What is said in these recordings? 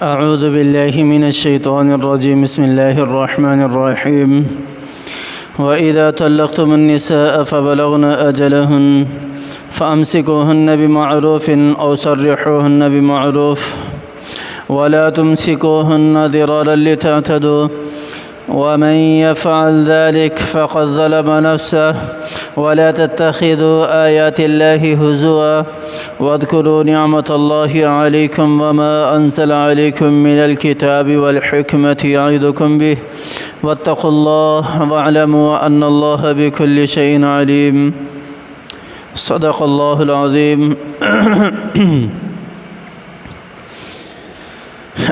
اعوذ باللہ من الشیطان الرجیم بسم اللہ الرحمن الرحیم وَإِذَا طَلَّقْتُمُ النِّسَاءَ فَبَلَغْنَ أَجَلَهُنَّ فَأَمْسِكُوهُنَّ بِمَعْرُوفٍ أَوْ سَرِّحُوهُنَّ بِمَعْرُوفٍ وَلَا تُمْسِكُوهُنَّ ضِرَارًا لِتَعْتَدُوا وَمَنْ يَفْعَلْ ذَلِكَ فَقَدْ ظَلَمَ نَفْسَهُ وَلَا تَتَّخِذُوا آيَاتِ اللَّهِ هُزُوًا وَاذْكُرُوا نِعْمَةَ اللَّهِ عَلَيْكُمْ وَمَا أَنزَلَ عَلَيْكُمْ مِنَ الْكِتَابِ وَالْحِكْمَةِ يَعِظُكُمْ بِهِ واتقوا الله واعلموا أن الله بكل شيء عليم صدق الله العظيم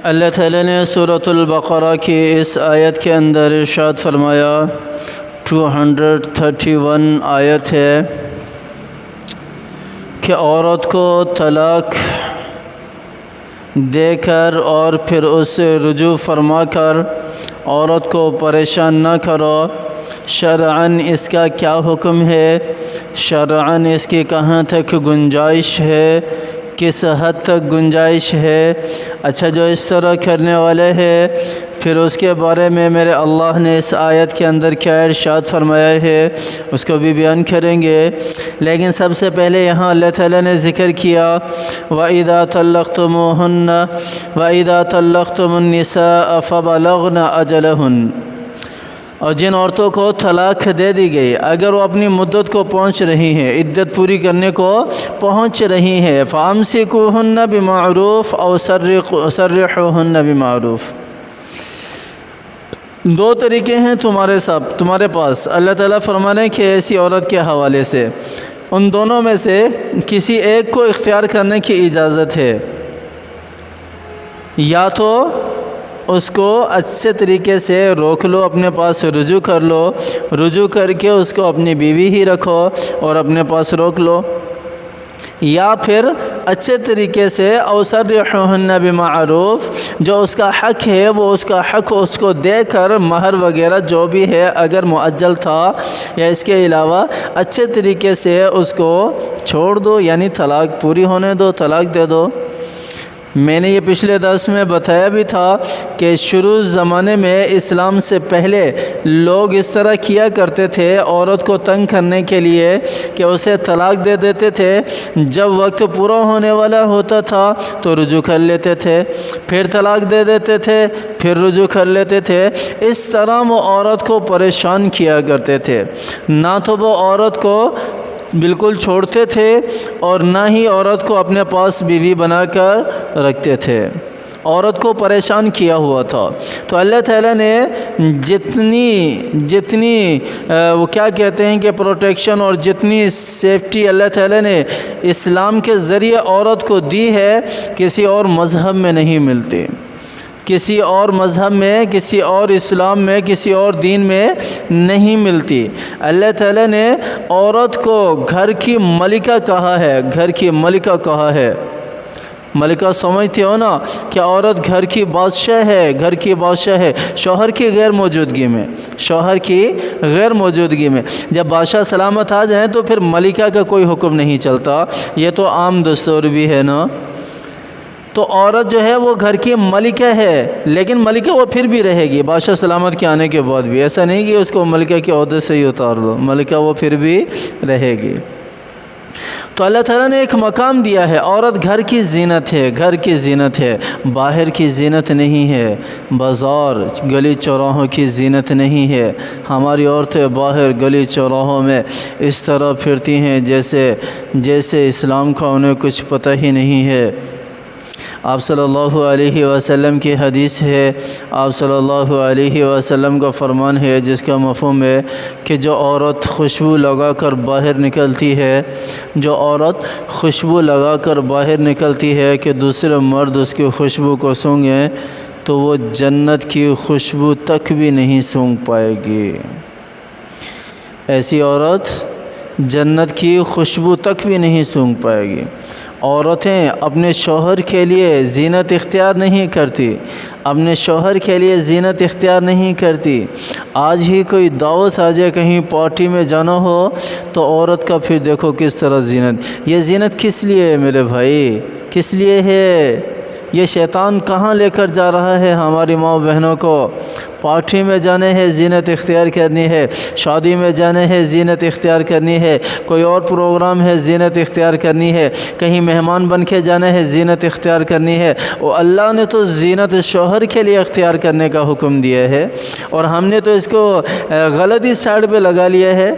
اللہ تعالیٰ نے سورۃ البقرہ کی اس آیت کے اندر ارشاد فرمایا 231 آیت ہے کہ عورت کو طلاق دے کر اور پھر اس سے رجوع فرما کر عورت کو پریشان نہ کرو۔ شرعاً اس کا کیا حکم ہے، شرعاً اس کی کہاں تک گنجائش ہے، کس حد تک گنجائش ہے۔ اچھا، جو اس طرح کرنے والے ہیں پھر اس کے بارے میں میرے اللہ نے اس آیت کے اندر کیا ارشاد فرمایا ہے اس کو بھی بیان کریں گے، لیکن سب سے پہلے یہاں اللہ تعالیٰ نے ذکر کیا وَإِذَا طَلَّقْتُمُ النِّسَاءَ فَبَلَغْنَ أَجَلَهُنَّ، اور جن عورتوں کو طلاق دے دی گئی اگر وہ اپنی مدت کو پہنچ رہی ہیں، عدت پوری کرنے کو پہنچ رہی ہیں، فَأَمْسِكُوهُنَّ بِمَعْرُوفٍ أَوْ سَرِّحُوهُنَّ بِمَعْرُوفٍ، دو طریقے ہیں تمہارے پاس۔ اللہ تعالیٰ فرمانے کہ ایسی عورت کے حوالے سے ان دونوں میں سے کسی ایک کو اختیار کرنے کی اجازت ہے، یا تو اس کو اچھے طریقے سے روک لو، اپنے پاس رجوع کر لو، رجوع کر کے اس کو اپنی بیوی ہی رکھو اور اپنے پاس روک لو، یا پھر اچھے طریقے سے او سرحوہن بمعروف، جو اس کا حق ہے وہ اس کا حق اس کو دے کر مہر وغیرہ جو بھی ہے اگر مؤجل تھا یا اس کے علاوہ اچھے طریقے سے اس کو چھوڑ دو، یعنی طلاق پوری ہونے دو، طلاق دے دو۔ میں نے یہ پچھلے درس میں بتایا بھی تھا کہ شروع زمانے میں اسلام سے پہلے لوگ اس طرح کیا کرتے تھے عورت کو تنگ کرنے کے لیے کہ اسے طلاق دے دیتے تھے، جب وقت پورا ہونے والا ہوتا تھا تو رجوع کر لیتے تھے، پھر طلاق دے دیتے تھے، پھر رجوع کر لیتے تھے۔ اس طرح وہ عورت کو پریشان کیا کرتے تھے، نہ تو وہ عورت کو بالکل چھوڑتے تھے اور نہ ہی عورت کو اپنے پاس بیوی بنا کر رکھتے تھے، عورت کو پریشان کیا ہوا تھا۔ تو اللہ تعالیٰ نے جتنی وہ کیا کہتے ہیں کہ پروٹیکشن اور جتنی سیفٹی اللہ تعالیٰ نے اسلام کے ذریعے عورت کو دی ہے کسی اور مذہب میں نہیں ملتی، کسی اور مذہب میں، کسی اور اسلام میں، کسی اور دین میں نہیں ملتی۔ اللہ تعالیٰ نے عورت کو گھر کی ملکہ کہا ہے، گھر کی ملکہ کہا ہے۔ ملکہ سمجھتے ہو نا کہ عورت گھر کی بادشاہ ہے، گھر کی بادشاہ ہے شوہر کی غیر موجودگی میں، شوہر کی غیر موجودگی میں۔ جب بادشاہ سلامت آ جائیں تو پھر ملکہ کا کوئی حکم نہیں چلتا، یہ تو عام دستور بھی ہے نا۔ تو عورت جو ہے وہ گھر کی ملکہ ہے، لیکن ملکہ وہ پھر بھی رہے گی بادشاہ سلامت کے آنے کے بعد بھی، ایسا نہیں کہ اس کو ملکہ کے عہدے سے ہی اتار دو، ملکہ وہ پھر بھی رہے گی۔ تو اللہ تعالیٰ نے ایک مقام دیا ہے، عورت گھر کی زینت ہے، گھر کی زینت ہے، باہر کی زینت نہیں ہے، بازار گلی چوراہوں کی زینت نہیں ہے۔ ہماری عورتیں باہر گلی چوراہوں میں اس طرح پھرتی ہیں جیسے اسلام کا انہیں کچھ پتہ ہی نہیں ہے۔ آپ صلی اللہ علیہ وسلم کی حدیث ہے، آپ صلی اللہ علیہ وسلم کا فرمان ہے جس کا مفہوم ہے کہ جو عورت خوشبو لگا کر باہر نکلتی ہے، جو عورت خوشبو لگا کر باہر نکلتی ہے کہ دوسرے مرد اس کی خوشبو کو سونگیں تو وہ جنت کی خوشبو تک بھی نہیں سونگ پائے گی۔ ایسی عورت جنت کی خوشبو تک بھی نہیں سونگ پائے گی۔ عورتیں اپنے شوہر کے لیے زینت اختیار نہیں کرتی، اپنے شوہر کے لیے زینت اختیار نہیں کرتی۔ آج ہی کوئی دعوت آ جائے، کہیں پارٹی میں جانا ہو تو عورت کا پھر دیکھو کس طرح زینت۔ یہ زینت کس لیے ہے میرے بھائی؟ کس لیے ہے؟ یہ شیطان کہاں لے کر جا رہا ہے ہماری ماں بہنوں کو؟ پارٹی میں جانے ہے زینت اختیار کرنی ہے، شادی میں جانے ہے زینت اختیار کرنی ہے، کوئی اور پروگرام ہے زینت اختیار کرنی ہے، کہیں مہمان بن کے جانا ہے زینت اختیار کرنی ہے۔ اور اللہ نے تو زینت شوہر کے لیے اختیار کرنے کا حکم دیا ہے، اور ہم نے تو اس کو غلطی سائڈ پہ لگا لیا ہے۔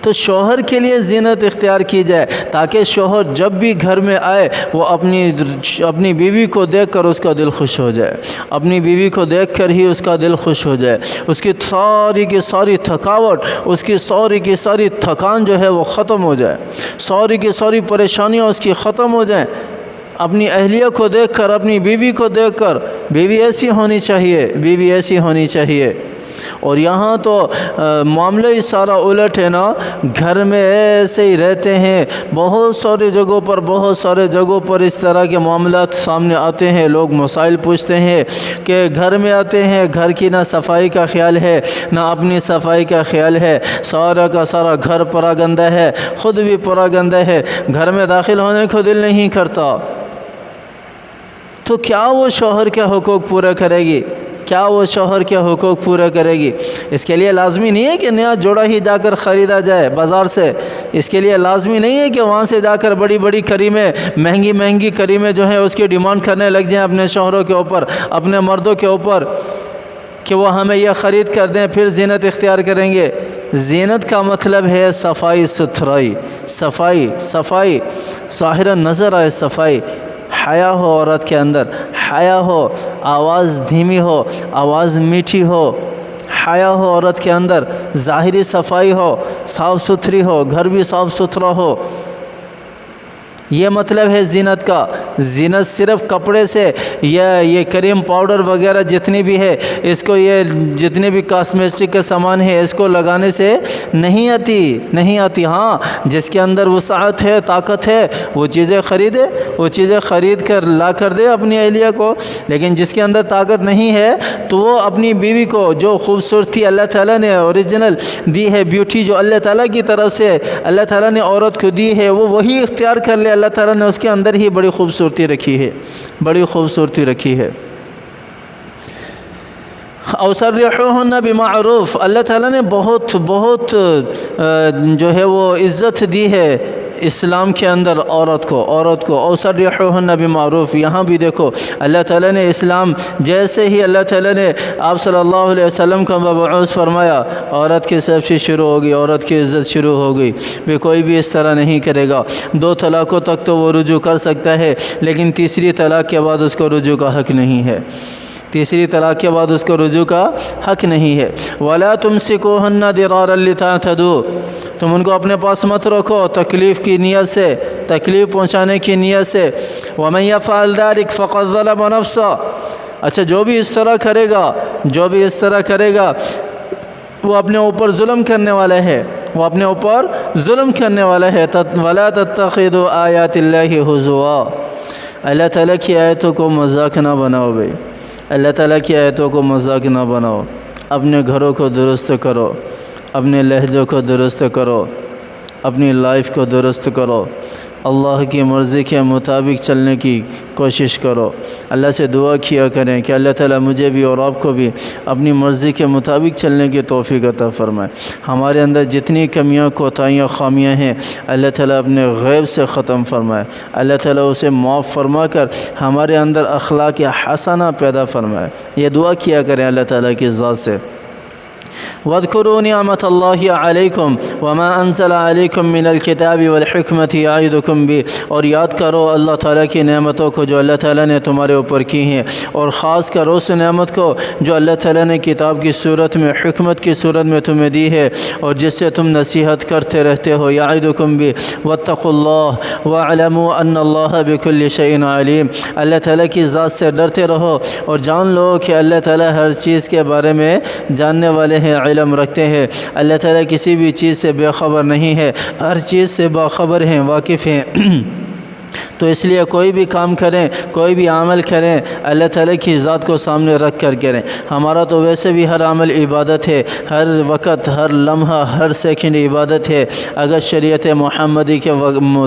تو شوہر کے لیے زینت اختیار کی جائے تاکہ شوہر جب بھی گھر میں آئے وہ اپنی بیوی کو دیکھ کر اس کا دل خوش ہو جائے، اپنی بیوی کو دیکھ کر ہی اس کا دل خوش ہو جائے، اس کی ساری کی ساری تھکاوٹ، اس کی ساری کی ساری تھکان جو ہے وہ ختم ہو جائے، ساری کی ساری پریشانیاں اس کی ختم ہو جائیں۔ اپنی اہلیہ کو دیکھ کر، اپنی بیوی کو دیکھ کر، بیوی ایسی ہونی چاہیے، بیوی ایسی ہونی چاہیے۔ اور یہاں تو معاملہ ہی سارا الٹ ہے نا، گھر میں ایسے ہی رہتے ہیں، بہت ساری جگہوں پر اس طرح کے معاملات سامنے آتے ہیں۔ لوگ مسائل پوچھتے ہیں کہ گھر میں آتے ہیں، گھر کی نہ صفائی کا خیال ہے نہ اپنی صفائی کا خیال ہے، سارا کا سارا گھر پرا گندہ ہے، خود بھی پرا گندہ ہے، گھر میں داخل ہونے کو دل نہیں کرتا۔ تو کیا وہ شوہر کے حقوق پورا کرے گی؟ کیا وہ شوہر کے حقوق پورا کرے گی؟ اس کے لیے لازمی نہیں ہے کہ نیا جوڑا ہی جا کر خریدا جائے بازار سے، اس کے لیے لازمی نہیں ہے کہ وہاں سے جا کر بڑی بڑی کریمیں، مہنگی کریمیں جو ہیں اس کی ڈیمانڈ کرنے لگ جائیں اپنے شوہروں کے اوپر، اپنے مردوں کے اوپر، کہ وہ ہمیں یہ خرید کر دیں پھر زینت اختیار کریں گے۔ زینت کا مطلب ہے صفائی ستھرائی، صفائی ظاہراً نظر آئے، صفائی، حیا ہو عورت کے اندر، حیا ہو، آواز دھیمی ہو، آواز میٹھی ہو، حیا ہو عورت کے اندر، ظاہری صفائی ہو، صاف ستھری ہو، گھر بھی صاف ستھرا ہو۔ یہ مطلب ہے زینت کا۔ زینت صرف کپڑے سے یا یہ کریم پاؤڈر وغیرہ جتنی بھی ہے، اس کو یہ جتنے بھی کاسمیٹک کا سامان ہے اس کو لگانے سے نہیں آتی۔ ہاں، جس کے اندر وسعت ہے، طاقت ہے، وہ چیزیں خریدے، وہ چیزیں خرید کر لا کر دے اپنی اہلیہ کو۔ لیکن جس کے اندر طاقت نہیں ہے تو وہ اپنی بیوی کو جو خوبصورتی اللہ تعالیٰ نے اوریجنل دی ہے، بیوٹی جو اللہ تعالیٰ کی طرف سے اللہ تعالیٰ نے عورت کو دی ہے، وہ وہی اختیار کر لے۔ اللہ تعالیٰ نے اس کے اندر ہی بڑی خوبصورتی رکھی ہے، او سرحوہن بمعروف۔ اللہ تعالیٰ نے بہت جو ہے وہ عزت دی ہے اسلام کے اندر عورت کو، او سرحوہن بمعروف۔ یہاں بھی دیکھو اللہ تعالیٰ نے اسلام، جیسے ہی اللہ تعالیٰ نے آپ صلی اللہ علیہ وسلم کو مبعوث فرمایا، عورت کی سیفٹی شروع ہو گئی، عورت کی عزت شروع ہو گئی۔ کوئی بھی اس طرح نہیں کرے گا۔ 2 طلاقوں تک تو وہ رجوع کر سکتا ہے، لیکن تیسری طلاق کے بعد اس کو رجوع کا حق نہیں ہے، تیسری طلاق کے بعد اس کو رجوع کا حق نہیں ہے۔ وَلَا تُمْسِكُوهُنَّ ضِرَارًا لِتَعْتَدُوا۔ تم ان کو اپنے پاس مت رکھو تکلیف کی نیت سے، تکلیف پہنچانے کی نیت سے۔ وَمَنْ يَفْعَلْ ذَلِكَ فَقَدْ ظَلَمَ نَفْسَهُ۔ اچھا، جو بھی اس طرح کرے گا وہ اپنے اوپر ظلم کرنے والا ہے، وَلَا تَتَّخِذُوا آيَاتِ اللَّهِ هُزُوًا۔ اللہ تعالیٰ کی آیتوں کو مذاق نہ بناؤ بھائی، اللہ تعالیٰ کی آیتوں کو مذاق نہ بناؤ۔ اپنے گھروں کو درست کرو، اپنے لہجوں کو درست کرو، اپنی لائف کو درست کرو، اللہ کی مرضی کے مطابق چلنے کی کوشش کرو۔ اللہ سے دعا کیا کریں کہ اللہ تعالیٰ مجھے بھی اور آپ کو بھی اپنی مرضی کے مطابق چلنے کی توفیق عطا فرمائے۔ ہمارے اندر جتنی کمیاں، کوتاہیاں، خامیاں ہیں، اللہ تعالیٰ اپنے غیب سے ختم فرمائے۔ اللہ تعالیٰ اسے معاف فرما کر ہمارے اندر اخلاق حسنہ پیدا فرمائے۔ یہ دعا کیا کریں اللہ تعالیٰ کی ذات سے۔ وَاذْكُرُوا نِعْمَةَ اللَّهِ عَلَيْكُمْ وَمَا أَنزَلَ عَلَيْكُمْ مِنَ الْكِتَابِ وَالْحِكْمَةِ يَعِظُكُمْ بِهِ۔ اور یاد کرو اللہ تعالیٰ کی نعمتوں کو جو اللہ تعالیٰ نے تمہارے اوپر کی ہیں، اور خاص کر اس نعمت کو جو اللہ تعالیٰ نے کتاب کی صورت میں، حکمت کی صورت میں تمہیں دی ہے، اور جس سے تم نصیحت کرتے رہتے ہو۔ يَعِظُكُمْ بِهِ وَاتَّقُوا اللَّهَ وَاعْلَمُوا أَنَّ اللَّهَ بِكُلِّ شَيْءٍ عَلِيمٌ۔ اللہ تعالیٰ کی ذات سے ڈرتے رہو اور جان لو کہ اللہ تعالیٰ ہر چیز کے بارے میں جاننے والے ہیں، علم رکھتے ہیں۔ اللہ تعالیٰ کسی بھی چیز سے بے خبر نہیں ہے، ہر چیز سے باخبر ہیں، واقف ہیں۔ تو اس لیے کوئی بھی کام کریں، کوئی بھی عمل کریں، اللہ تعالیٰ کی ذات کو سامنے رکھ کر کریں۔ ہمارا تو ویسے بھی ہر عمل عبادت ہے، ہر وقت، ہر لمحہ، ہر سیکنڈ عبادت ہے، اگر شریعت محمدی کے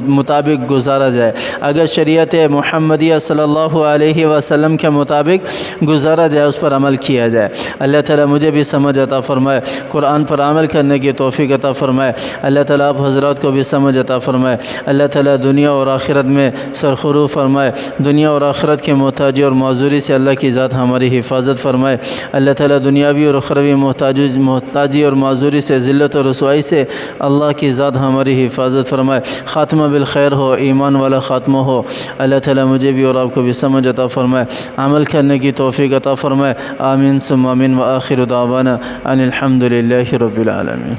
مطابق گزارا جائے، اگر شریعت محمدیہ صلی اللہ علیہ وسلم کے مطابق گزارا جائے، اس پر عمل کیا جائے۔ اللہ تعالیٰ مجھے بھی سمجھ عطا فرمائے، قرآن پر عمل کرنے کی توفیق عطا فرمائے۔ اللہ تعالیٰ آپ حضرات کو بھی سمجھ عطا فرمائے۔ اللہ تعالیٰ دنیا اور آخرت میں سرخرو فرمائے، دنیا اور آخرت کے محتاجی اور معذوری سے اللہ کی ذات ہماری حفاظت فرمائے۔ اللہ تعالیٰ دنیاوی اور اخروی محتاجی اور معذوری سے، ذلت اور رسوائی سے اللہ کی ذات ہماری حفاظت فرمائے۔ خاتمہ بالخیر ہو، ایمان والا خاتمہ ہو۔ اللہ تعالیٰ مجھے بھی اور آپ کو بھی سمجھ عطا فرمائے، عمل کرنے کی توفیق عطا فرمائے۔ آمین ثم آمین، وآخر دعوانا ان الحمد للہ رب العالمین۔